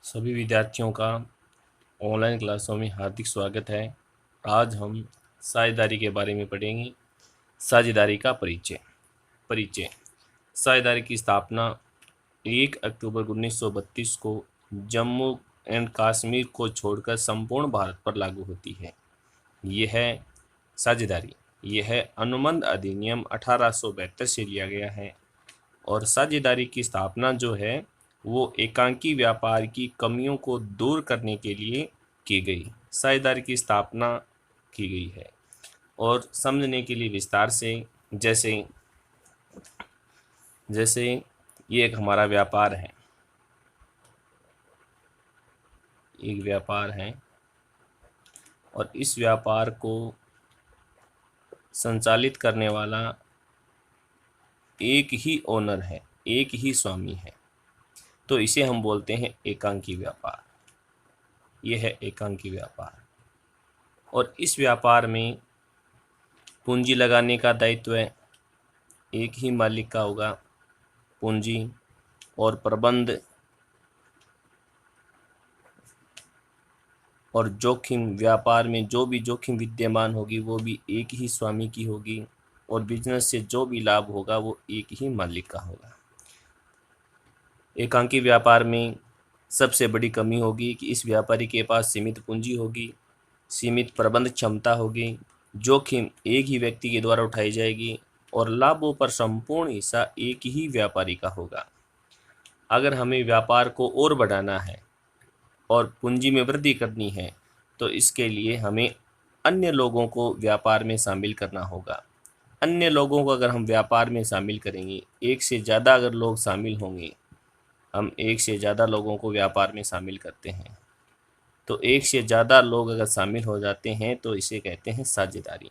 सभी विद्यार्थियों का ऑनलाइन क्लासों में हार्दिक स्वागत है। आज हम साझेदारी के बारे में पढ़ेंगे। साझेदारी का परिचय। साझेदारी की स्थापना 1 अक्टूबर 1932 को जम्मू एंड कश्मीर को छोड़कर संपूर्ण भारत पर लागू होती है। यह साझेदारी यह अनुबंध अधिनियम 1872 से लिया गया है और साझेदारी की स्थापना जो है वो एकांकी व्यापार की कमियों को दूर करने के लिए की गई। साझेदारी की स्थापना की गई है और समझने के लिए विस्तार से जैसे जैसे ये एक हमारा व्यापार है, एक व्यापार है और इस व्यापार को संचालित करने वाला एक ही ओनर है, एक ही स्वामी है, तो इसे हम बोलते हैं एकांकी व्यापार। यह है एकांकी व्यापार और इस व्यापार में पूंजी लगाने का दायित्व एक ही मालिक का होगा। पूंजी और प्रबंध और जोखिम, व्यापार में जो भी जोखिम विद्यमान होगी वो भी एक ही स्वामी की होगी और बिजनेस से जो भी लाभ होगा वो एक ही मालिक का होगा। एकांकी व्यापार में सबसे बड़ी कमी होगी कि इस व्यापारी के पास सीमित पूंजी होगी, सीमित प्रबंध क्षमता होगी, जोखिम एक ही व्यक्ति के द्वारा उठाई जाएगी और लाभों पर संपूर्ण हिस्सा एक ही व्यापारी का होगा। अगर हमें व्यापार को और बढ़ाना है और पूंजी में वृद्धि करनी है तो इसके लिए हमें अन्य लोगों को व्यापार में शामिल करना होगा। अन्य लोगों को अगर हम व्यापार में शामिल करेंगे, एक से ज़्यादा अगर लोग शामिल होंगे, हम एक से ज़्यादा लोगों को व्यापार में शामिल करते हैं, तो एक से ज़्यादा लोग अगर शामिल हो जाते हैं तो इसे कहते हैं साझेदारी।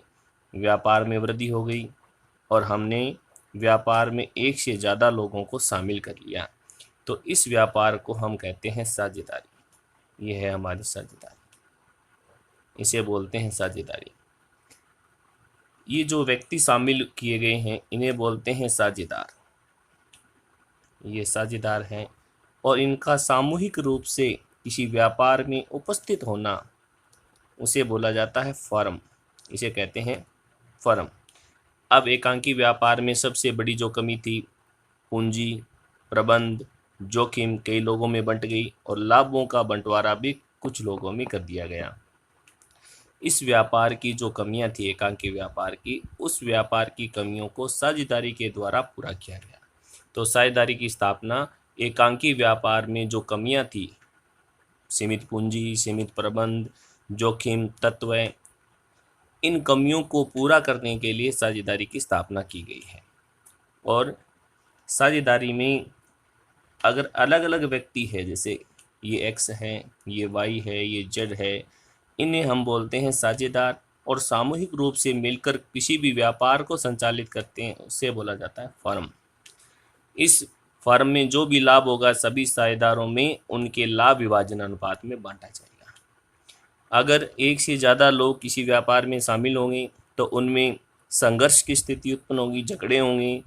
व्यापार में वृद्धि हो गई और हमने व्यापार में एक से ज़्यादा लोगों को शामिल कर लिया, तो इस व्यापार को हम कहते हैं साझेदारी। यह है हमारी साझेदारी, इसे बोलते हैं साझेदारी। ये जो व्यक्ति शामिल किए गए हैं इन्हें बोलते हैं साझेदार। ये साझेदार हैं और इनका सामूहिक रूप से किसी व्यापार में उपस्थित होना उसे बोला जाता है फर्म। इसे कहते हैं फर्म। अब एकांकी व्यापार में सबसे बड़ी जो कमी थी, पूंजी, प्रबंध, जोखिम कई लोगों में बंट गई और लाभों का बंटवारा भी कुछ लोगों में कर दिया गया। इस व्यापार की जो कमियां थी एकांकी व्यापार की, उस व्यापार की कमियों को साझेदारी के द्वारा पूरा किया गया। तो साझेदारी की स्थापना एकांकी व्यापार में जो कमियां थी, सीमित पूंजी, सीमित प्रबंध, जोखिम तत्व, इन कमियों को पूरा करने के लिए साझेदारी की स्थापना की गई है। और साझेदारी में अगर अलग अलग व्यक्ति है, जैसे ये एक्स है, ये वाई है, ये जेड है, इन्हें हम बोलते हैं साझेदार और सामूहिक रूप से मिलकर किसी भी व्यापार को संचालित करते हैं उसे बोला जाता है फर्म। इस फर्म में जो भी लाभ होगा सभी साझेदारों में उनके लाभ विभाजन अनुपात में बांटा जाएगा। अगर एक से ज़्यादा लोग किसी व्यापार में शामिल होंगे तो उनमें संघर्ष की स्थिति उत्पन्न होगी, झगड़े होंगे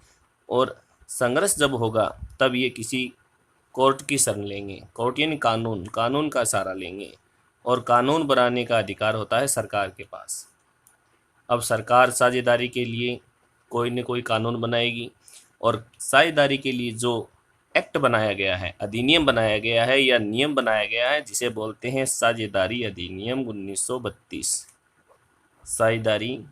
और संघर्ष जब होगा तब ये किसी कोर्ट की शरण लेंगे। कोर्ट यानी कानून का सहारा लेंगे और कानून बनाने का अधिकार होता है सरकार के पास। अब सरकार साझेदारी के लिए कोई न कोई कानून बनाएगी और साझेदारी के लिए जो एक्ट बनाया गया है, अधिनियम बनाया गया है या नियम बनाया गया है, जिसे बोलते हैं साझेदारी अधिनियम 1932। साझेदारी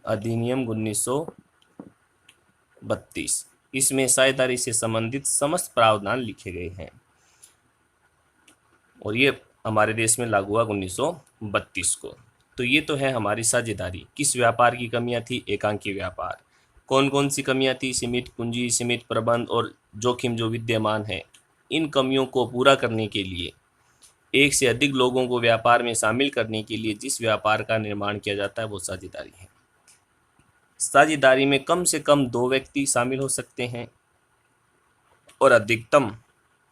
अधिनियम 1932, इसमें साझेदारी से संबंधित समस्त प्रावधान लिखे गए हैं और ये हमारे देश में लागू हुआ 1932 को। तो ये तो है हमारी साझेदारी। किस व्यापार की कमियां थी? एकांकी व्यापार। कौन कौन सी कमियां थी? सीमित पूंजी, सीमित प्रबंध और जोखिम जो विद्यमान है। इन कमियों को पूरा करने के लिए, एक से अधिक लोगों को व्यापार में शामिल करने के लिए जिस व्यापार का निर्माण किया जाता है वो साझेदारी है। साझेदारी में कम से कम 2 व्यक्ति शामिल हो सकते हैं और अधिकतम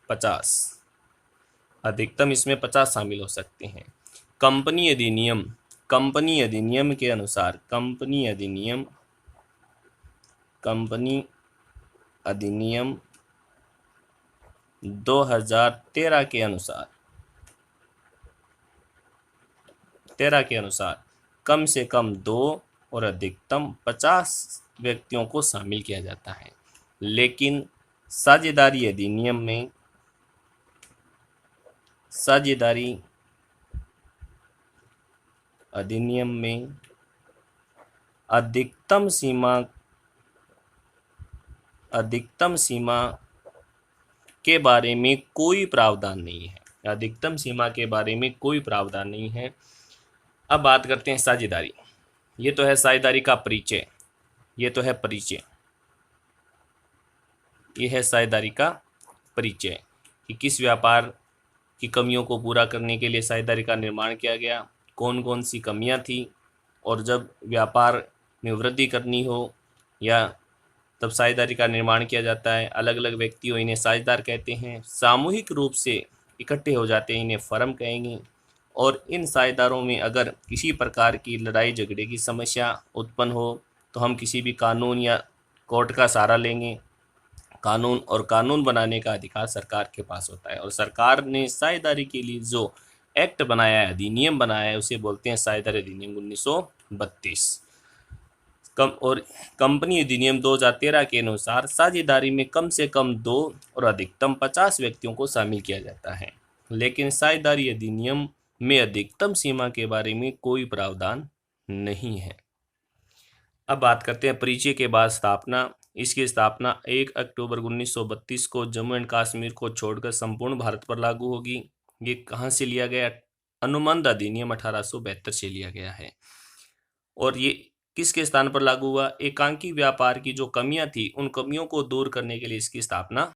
50, अधिकतम इसमें 50 शामिल हो सकते हैं। कंपनी अधिनियम के अनुसार, कंपनी अधिनियम 2013 के अनुसार 13 के अनुसार कम से कम 2 और अधिकतम 50 व्यक्तियों को शामिल किया जाता है। लेकिन साझेदारी अधिनियम में अधिकतम सीमा के बारे में कोई प्रावधान नहीं है। अधिकतम सीमा के बारे में कोई प्रावधान नहीं है। अब बात करते हैं साझेदारी। ये तो है साझेदारी का परिचय, ये है साझेदारी का परिचय कि किस व्यापार की कमियों को पूरा करने के लिए साझेदारी का निर्माण किया गया, कौन कौन सी कमियां थी, और जब व्यापार में वृद्धि करनी हो या तब साझेदारी का निर्माण किया जाता है। अलग अलग व्यक्ति हो, इन्हें साझेदार कहते हैं। सामूहिक रूप से इकट्ठे हो जाते हैं, इन्हें फर्म कहेंगे। और इन साझेदारों में अगर किसी प्रकार की लड़ाई झगड़े की समस्या उत्पन्न हो तो हम किसी भी कानून या कोर्ट का सहारा लेंगे। कानून बनाने का अधिकार सरकार के पास होता है, और सरकार ने साझेदारी के लिए जो एक्ट बनाया है, अधिनियम बनाया है, उसे बोलते हैं साझेदारी अधिनियम 1932। कंपनी अधिनियम 2013 के अनुसार साझेदारी में कम से कम 2 और अधिकतम 50 व्यक्तियों को शामिल किया जाता है। लेकिन साझेदारी अधिनियम में अधिकतम सीमा के बारे में कोई प्रावधान नहीं है। अब बात करते हैं परिचय के बाद स्थापना। इसकी स्थापना 1 अक्टूबर 1932 को जम्मू एंड कश्मीर को छोड़कर संपूर्ण भारत पर लागू होगी। ये कहाँ से लिया गया? अनुबंध अधिनियम 1872 से लिया गया है। और ये किसके स्थान पर लागू हुआ? एकांकी व्यापार की जो कमियां थी, उन कमियों को दूर करने के लिए इसकी स्थापना